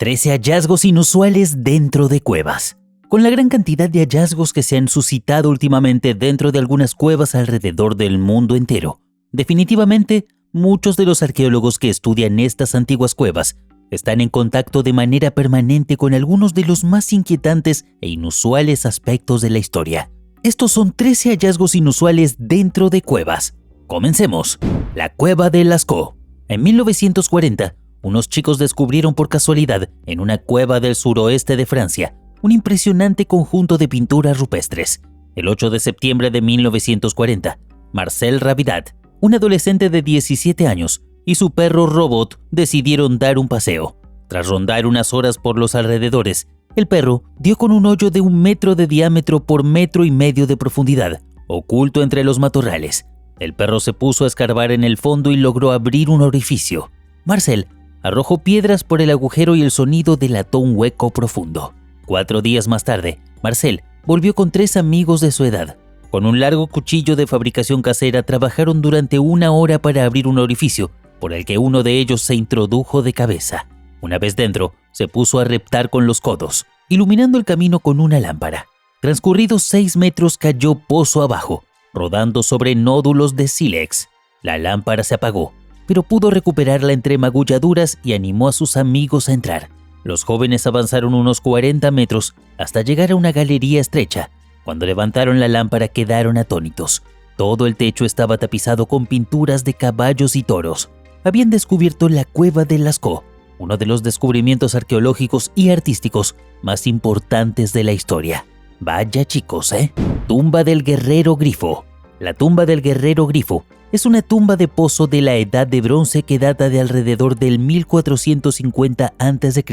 13 hallazgos inusuales dentro de cuevas. Con la gran cantidad de hallazgos que se han suscitado últimamente dentro de algunas cuevas alrededor del mundo entero, definitivamente muchos de los arqueólogos que estudian estas antiguas cuevas están en contacto de manera permanente con algunos de los más inquietantes e inusuales aspectos de la historia. Estos son 13 hallazgos inusuales dentro de cuevas. Comencemos. La cueva de Lascaux. En 1940, unos chicos descubrieron por casualidad en una cueva del suroeste de Francia un impresionante conjunto de pinturas rupestres. El 8 de septiembre de 1940, Marcel Rabidat, un adolescente de 17 años, y su perro Robot decidieron dar un paseo. Tras rondar unas horas por los alrededores, el perro dio con un hoyo de 1 metro de diámetro por 1,5 metros de profundidad, oculto entre los matorrales. El perro se puso a escarbar en el fondo y logró abrir un orificio. Marcel arrojó piedras por el agujero y el sonido delató un hueco profundo. 4 días más tarde, Marcel volvió con 3 amigos de su edad. Con un largo cuchillo de fabricación casera trabajaron durante 1 hora para abrir un orificio, por el que uno de ellos se introdujo de cabeza. Una vez dentro, se puso a reptar con los codos, iluminando el camino con una lámpara. Transcurridos 6 metros cayó pozo abajo, rodando sobre nódulos de sílex. La lámpara se apagó, pero pudo recuperarla entre magulladuras y animó a sus amigos a entrar. Los jóvenes avanzaron unos 40 metros hasta llegar a una galería estrecha. Cuando levantaron la lámpara quedaron atónitos. Todo el techo estaba tapizado con pinturas de caballos y toros. Habían descubierto la cueva de Lascaux, uno de los descubrimientos arqueológicos y artísticos más importantes de la historia. Vaya chicos, ¿eh? Tumba del Guerrero Grifo. La tumba del Guerrero Grifo es una tumba de pozo de la Edad de Bronce que data de alrededor del 1450 a.C.,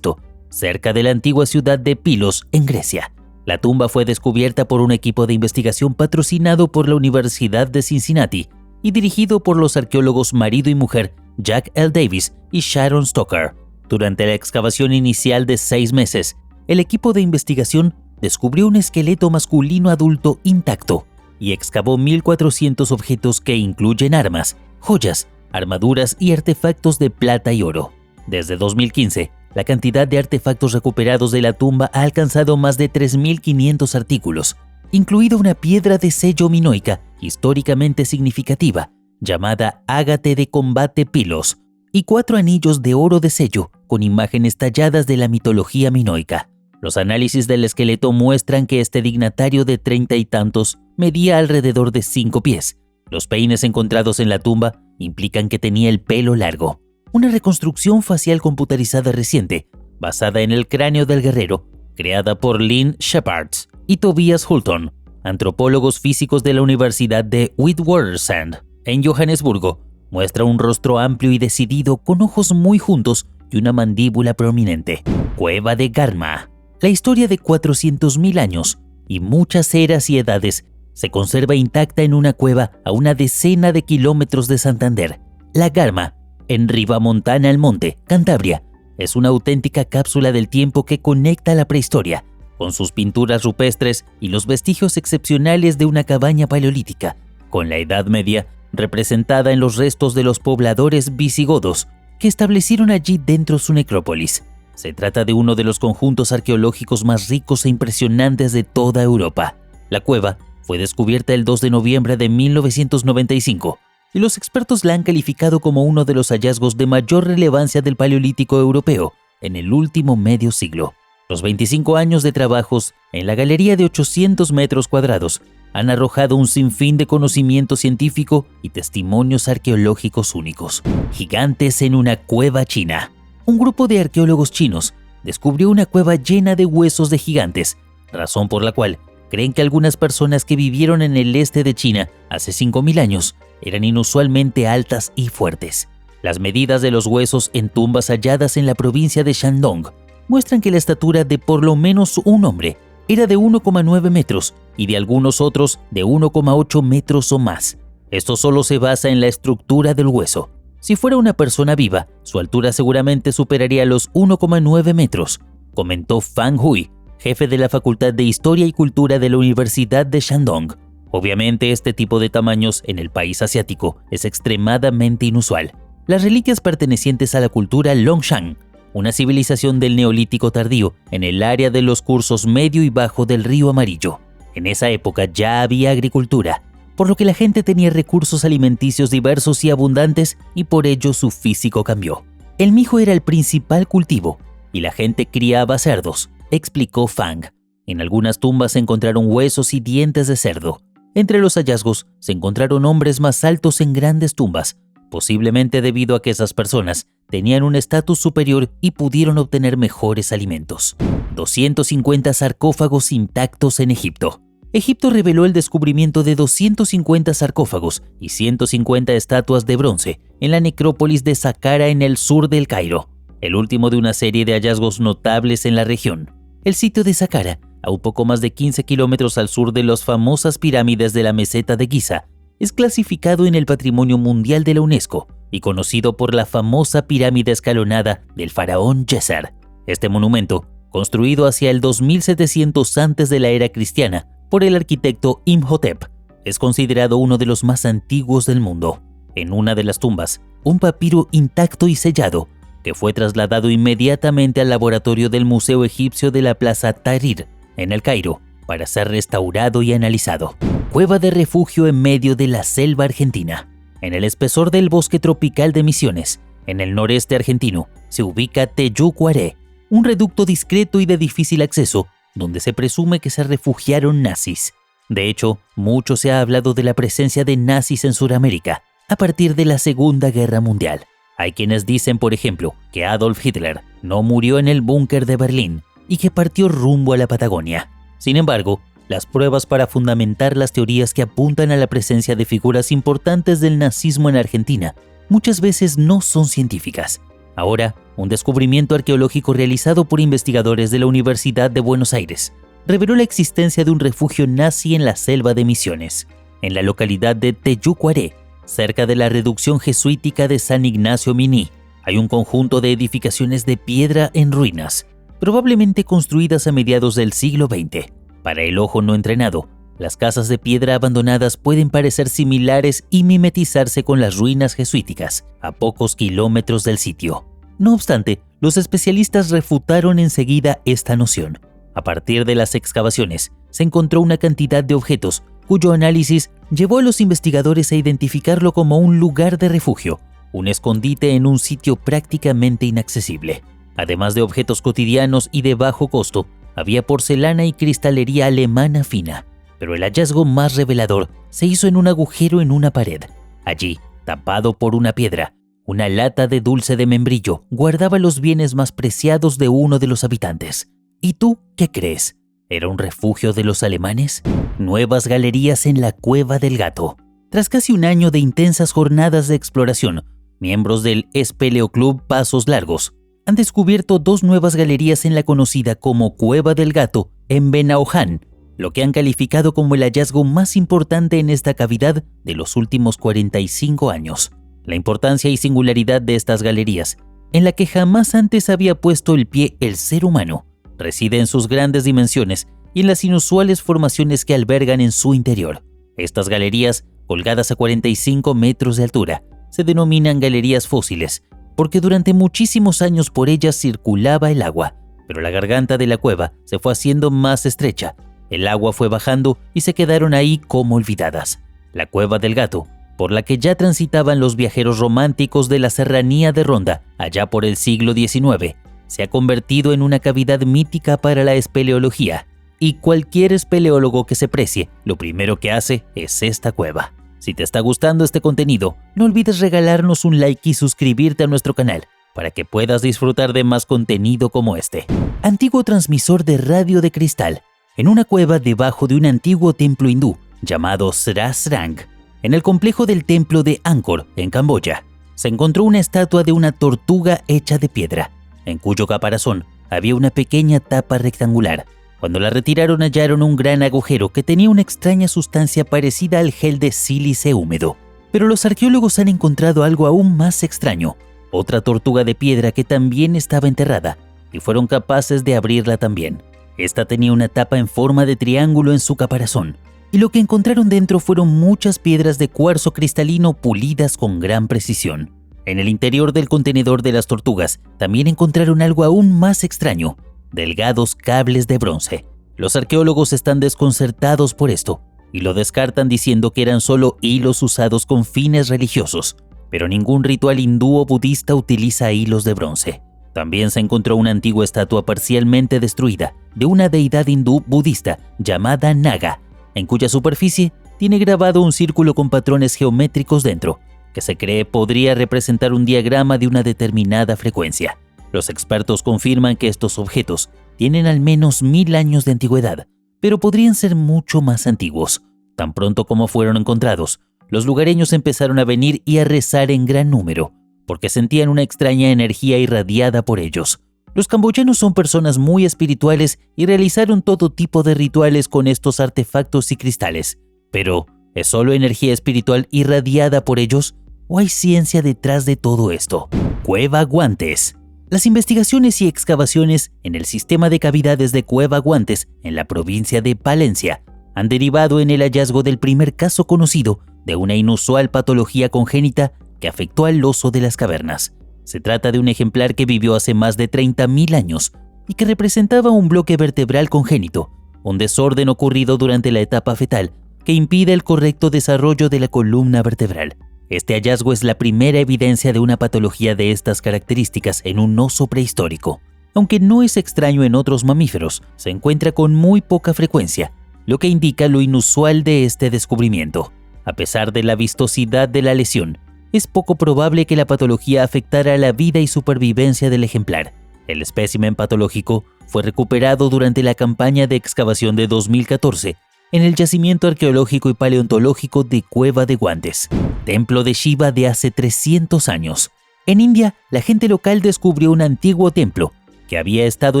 cerca de la antigua ciudad de Pilos, en Grecia. La tumba fue descubierta por un equipo de investigación patrocinado por la Universidad de Cincinnati y dirigido por los arqueólogos marido y mujer Jack L. Davis y Sharon Stoker. Durante la excavación inicial de 6 meses, el equipo de investigación descubrió un esqueleto masculino adulto intacto y excavó 1,400 objetos que incluyen armas, joyas, armaduras y artefactos de plata y oro. Desde 2015, la cantidad de artefactos recuperados de la tumba ha alcanzado más de 3,500 artículos, incluida una piedra de sello minoica históricamente significativa, llamada ágate de combate Pilos, y 4 anillos de oro de sello con imágenes talladas de la mitología minoica. Los análisis del esqueleto muestran que este dignatario de 30 y tantos medía alrededor de 5 pies. Los peines encontrados en la tumba implican que tenía el pelo largo. Una reconstrucción facial computarizada reciente, basada en el cráneo del guerrero, creada por Lynn Shepard y Tobias Hulton, antropólogos físicos de la Universidad de Witwatersrand, en Johannesburgo, muestra un rostro amplio y decidido con ojos muy juntos y una mandíbula prominente. Cueva de Garma. La historia de 400.000 años y muchas eras y edades se conserva intacta en una cueva a una decena de kilómetros de Santander. La Garma, en Ribamontana al Monte, Cantabria, es una auténtica cápsula del tiempo que conecta la prehistoria, con sus pinturas rupestres y los vestigios excepcionales de una cabaña paleolítica, con la Edad Media representada en los restos de los pobladores visigodos que establecieron allí dentro su necrópolis. Se trata de uno de los conjuntos arqueológicos más ricos e impresionantes de toda Europa. La cueva fue descubierta el 2 de noviembre de 1995 y los expertos la han calificado como uno de los hallazgos de mayor relevancia del Paleolítico europeo en el último medio siglo. Los 25 años de trabajos en la galería de 800 metros cuadrados han arrojado un sinfín de conocimiento científico y testimonios arqueológicos únicos. Gigantes en una cueva china. Un grupo de arqueólogos chinos descubrió una cueva llena de huesos de gigantes, razón por la cual creen que algunas personas que vivieron en el este de China hace 5,000 años eran inusualmente altas y fuertes. Las medidas de los huesos en tumbas halladas en la provincia de Shandong muestran que la estatura de por lo menos un hombre era de 1,9 metros y de algunos otros de 1,8 metros o más. Esto solo se basa en la estructura del hueso. Si fuera una persona viva, su altura seguramente superaría los 1,9 metros, comentó Fang Hui, jefe de la Facultad de Historia y Cultura de la Universidad de Shandong. Obviamente, este tipo de tamaños en el país asiático es extremadamente inusual. Las reliquias pertenecientes a la cultura Longshan una civilización del Neolítico tardío en el área de los cursos medio y bajo del río Amarillo. En esa época ya había agricultura, por lo que la gente tenía recursos alimenticios diversos y abundantes y por ello su físico cambió. El mijo era el principal cultivo y la gente criaba cerdos, explicó Fang. En algunas tumbas se encontraron huesos y dientes de cerdo. Entre los hallazgos se encontraron hombres más altos en grandes tumbas, posiblemente debido a que esas personas tenían un estatus superior y pudieron obtener mejores alimentos. 250 sarcófagos intactos en Egipto. Egipto reveló el descubrimiento de 250 sarcófagos y 150 estatuas de bronce en la necrópolis de Saqqara en el sur del Cairo, el último de una serie de hallazgos notables en la región. El sitio de Saqqara, a un poco más de 15 kilómetros al sur de las famosas pirámides de la meseta de Giza, es clasificado en el Patrimonio Mundial de la UNESCO y conocido por la famosa pirámide escalonada del faraón Djeser. Este monumento, construido hacia el 2700 antes de la era cristiana por el arquitecto Imhotep, es considerado uno de los más antiguos del mundo. En una de las tumbas, un papiro intacto y sellado, que fue trasladado inmediatamente al laboratorio del Museo Egipcio de la Plaza Tahrir, en el Cairo, para ser restaurado y analizado. Cueva de refugio en medio de la selva argentina. En el espesor del bosque tropical de Misiones, en el noreste argentino, se ubica Teyucuaré, un reducto discreto y de difícil acceso, donde se presume que se refugiaron nazis. De hecho, mucho se ha hablado de la presencia de nazis en Sudamérica a partir de la Segunda Guerra Mundial. Hay quienes dicen, por ejemplo, que Adolf Hitler no murió en el búnker de Berlín y que partió rumbo a la Patagonia. Sin embargo, las pruebas para fundamentar las teorías que apuntan a la presencia de figuras importantes del nazismo en Argentina muchas veces no son científicas. Ahora, un descubrimiento arqueológico realizado por investigadores de la Universidad de Buenos Aires reveló la existencia de un refugio nazi en la selva de Misiones, en la localidad de Teyucuaré, cerca de la reducción jesuítica de San Ignacio Miní. Hay un conjunto de edificaciones de piedra en ruinas, probablemente construidas a mediados del siglo XX. Para el ojo no entrenado, las casas de piedra abandonadas pueden parecer similares y mimetizarse con las ruinas jesuíticas, a pocos kilómetros del sitio. No obstante, los especialistas refutaron enseguida esta noción. A partir de las excavaciones, se encontró una cantidad de objetos cuyo análisis llevó a los investigadores a identificarlo como un lugar de refugio, un escondite en un sitio prácticamente inaccesible. Además de objetos cotidianos y de bajo costo, había porcelana y cristalería alemana fina, pero el hallazgo más revelador se hizo en un agujero en una pared. Allí, tapado por una piedra, una lata de dulce de membrillo guardaba los bienes más preciados de uno de los habitantes. ¿Y tú qué crees? ¿Era un refugio de los alemanes? Nuevas galerías en la Cueva del Gato. Tras casi un año de intensas jornadas de exploración, miembros del Espeleoclub Pasos Largos han descubierto dos nuevas galerías en la conocida como Cueva del Gato en Benaoján, lo que han calificado como el hallazgo más importante en esta cavidad de los últimos 45 años. La importancia y singularidad de estas galerías, en la que jamás antes había puesto el pie el ser humano, reside en sus grandes dimensiones y en las inusuales formaciones que albergan en su interior. Estas galerías, colgadas a 45 metros de altura, se denominan galerías fósiles, porque durante muchísimos años por ellas circulaba el agua, pero la garganta de la cueva se fue haciendo más estrecha, el agua fue bajando y se quedaron ahí como olvidadas. La Cueva del Gato, por la que ya transitaban los viajeros románticos de la serranía de Ronda allá por el siglo XIX, se ha convertido en una cavidad mítica para la espeleología, y cualquier espeleólogo que se precie, lo primero que hace es esta cueva. Si te está gustando este contenido, no olvides regalarnos un like y suscribirte a nuestro canal para que puedas disfrutar de más contenido como este. Antiguo transmisor de radio de cristal. En una cueva debajo de un antiguo templo hindú llamado Srasrang, en el complejo del templo de Angkor, en Camboya, se encontró una estatua de una tortuga hecha de piedra, en cuyo caparazón había una pequeña tapa rectangular. Cuando la retiraron hallaron un gran agujero que tenía una extraña sustancia parecida al gel de sílice húmedo. Pero los arqueólogos han encontrado algo aún más extraño, otra tortuga de piedra que también estaba enterrada, y fueron capaces de abrirla también. Esta tenía una tapa en forma de triángulo en su caparazón, y lo que encontraron dentro fueron muchas piedras de cuarzo cristalino pulidas con gran precisión. En el interior del contenedor de las tortugas también encontraron algo aún más extraño: delgados cables de bronce. Los arqueólogos están desconcertados por esto y lo descartan diciendo que eran solo hilos usados con fines religiosos, pero ningún ritual hindú o budista utiliza hilos de bronce. También se encontró una antigua estatua parcialmente destruida de una deidad hindú budista llamada Naga, en cuya superficie tiene grabado un círculo con patrones geométricos dentro, que se cree podría representar un diagrama de una determinada frecuencia. Los expertos confirman que estos objetos tienen al menos 1000 años de antigüedad, pero podrían ser mucho más antiguos. Tan pronto como fueron encontrados, los lugareños empezaron a venir y a rezar en gran número, porque sentían una extraña energía irradiada por ellos. Los camboyanos son personas muy espirituales y realizaron todo tipo de rituales con estos artefactos y cristales. Pero, ¿es solo energía espiritual irradiada por ellos? ¿O hay ciencia detrás de todo esto? Cueva Guantes. Las investigaciones y excavaciones en el sistema de cavidades de Cueva Guantes, en la provincia de Palencia, han derivado en el hallazgo del primer caso conocido de una inusual patología congénita que afectó al oso de las cavernas. Se trata de un ejemplar que vivió hace más de 30.000 años y que representaba un bloque vertebral congénito, un desorden ocurrido durante la etapa fetal que impide el correcto desarrollo de la columna vertebral. Este hallazgo es la primera evidencia de una patología de estas características en un oso prehistórico. Aunque no es extraño en otros mamíferos, se encuentra con muy poca frecuencia, lo que indica lo inusual de este descubrimiento. A pesar de la vistosidad de la lesión, es poco probable que la patología afectara la vida y supervivencia del ejemplar. El espécimen patológico fue recuperado durante la campaña de excavación de 2014 en el yacimiento arqueológico y paleontológico de Cueva de Guantes, templo de Shiva de hace 300 años. En India, la gente local descubrió un antiguo templo que había estado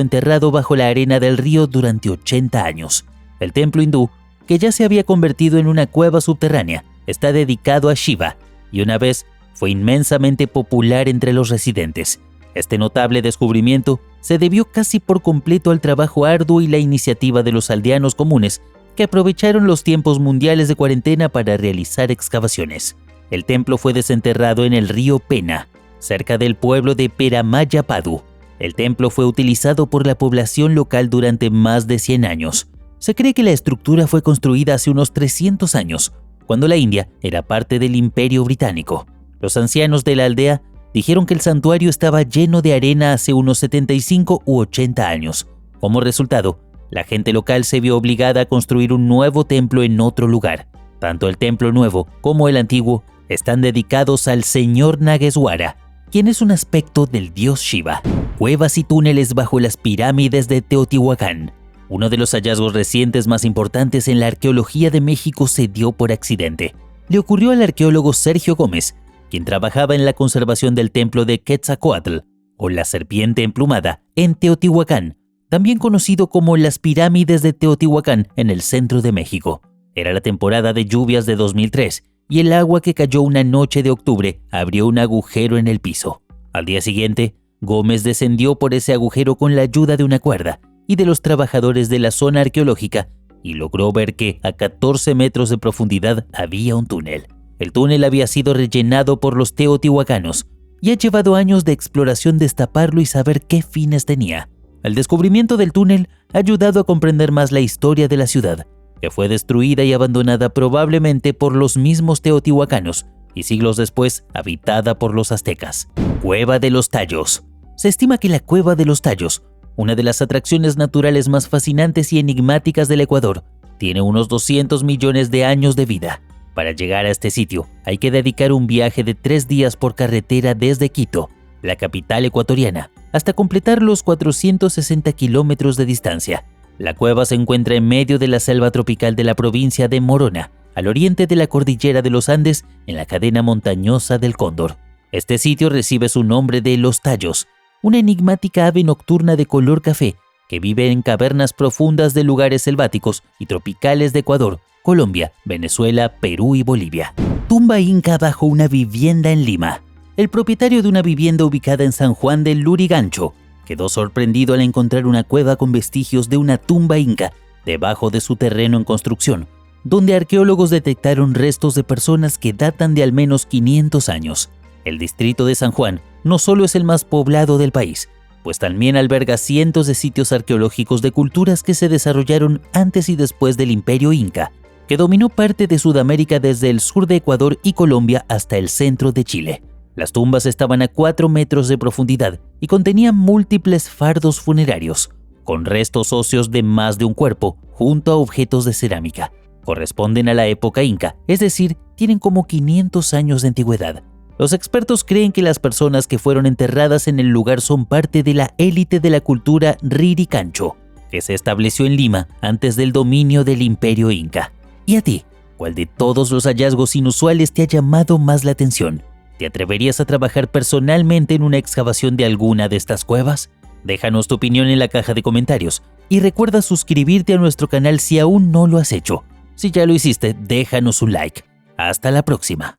enterrado bajo la arena del río durante 80 años. El templo hindú, que ya se había convertido en una cueva subterránea, está dedicado a Shiva y una vez fue inmensamente popular entre los residentes. Este notable descubrimiento se debió casi por completo al trabajo arduo y la iniciativa de los aldeanos comunes que aprovecharon los tiempos mundiales de cuarentena para realizar excavaciones. El templo fue desenterrado en el río Pena, cerca del pueblo de Peramayapadu. El templo fue utilizado por la población local durante más de 100 años. Se cree que la estructura fue construida hace unos 300 años, cuando la India era parte del Imperio Británico. Los ancianos de la aldea dijeron que el santuario estaba lleno de arena hace unos 75 u 80 años. Como resultado, la gente local se vio obligada a construir un nuevo templo en otro lugar. Tanto el templo nuevo como el antiguo están dedicados al señor Nageswara, quien es un aspecto del dios Shiva. Cuevas y túneles bajo las pirámides de Teotihuacán. Uno de los hallazgos recientes más importantes en la arqueología de México se dio por accidente. Le ocurrió al arqueólogo Sergio Gómez, quien trabajaba en la conservación del templo de Quetzalcóatl, o la serpiente emplumada, en Teotihuacán, también conocido como las pirámides de Teotihuacán en el centro de México. Era la temporada de lluvias de 2003 y el agua que cayó una noche de octubre abrió un agujero en el piso. Al día siguiente, Gómez descendió por ese agujero con la ayuda de una cuerda y de los trabajadores de la zona arqueológica y logró ver que a 14 metros de profundidad había un túnel. El túnel había sido rellenado por los teotihuacanos y ha llevado años de exploración destaparlo y saber qué fines tenía. El descubrimiento del túnel ha ayudado a comprender más la historia de la ciudad, que fue destruida y abandonada probablemente por los mismos teotihuacanos y siglos después habitada por los aztecas. Cueva de los Tallos. Se estima que la Cueva de los Tallos, una de las atracciones naturales más fascinantes y enigmáticas del Ecuador, tiene unos 200 millones de años de vida. Para llegar a este sitio hay que dedicar un viaje de 3 días por carretera desde Quito, la capital ecuatoriana, hasta completar los 460 kilómetros de distancia. La cueva se encuentra en medio de la selva tropical de la provincia de Morona, al oriente de la cordillera de los Andes, en la cadena montañosa del Cóndor. Este sitio recibe su nombre de Los Tallos, una enigmática ave nocturna de color café que vive en cavernas profundas de lugares selváticos y tropicales de Ecuador, Colombia, Venezuela, Perú y Bolivia. Tumba inca bajo una vivienda en Lima. El propietario de una vivienda ubicada en San Juan del Lurigancho quedó sorprendido al encontrar una cueva con vestigios de una tumba inca debajo de su terreno en construcción, donde arqueólogos detectaron restos de personas que datan de al menos 500 años. El distrito de San Juan no solo es el más poblado del país, pues también alberga cientos de sitios arqueológicos de culturas que se desarrollaron antes y después del Imperio Inca, que dominó parte de Sudamérica desde el sur de Ecuador y Colombia hasta el centro de Chile. Las tumbas estaban a 4 metros de profundidad y contenían múltiples fardos funerarios, con restos óseos de más de un cuerpo, junto a objetos de cerámica. Corresponden a la época inca, es decir, tienen como 500 años de antigüedad. Los expertos creen que las personas que fueron enterradas en el lugar son parte de la élite de la cultura Riricancho, que se estableció en Lima antes del dominio del Imperio Inca. ¿Y a ti? ¿Cuál de todos los hallazgos inusuales te ha llamado más la atención? ¿Te atreverías a trabajar personalmente en una excavación de alguna de estas cuevas? Déjanos tu opinión en la caja de comentarios y recuerda suscribirte a nuestro canal si aún no lo has hecho. Si ya lo hiciste, déjanos un like. Hasta la próxima.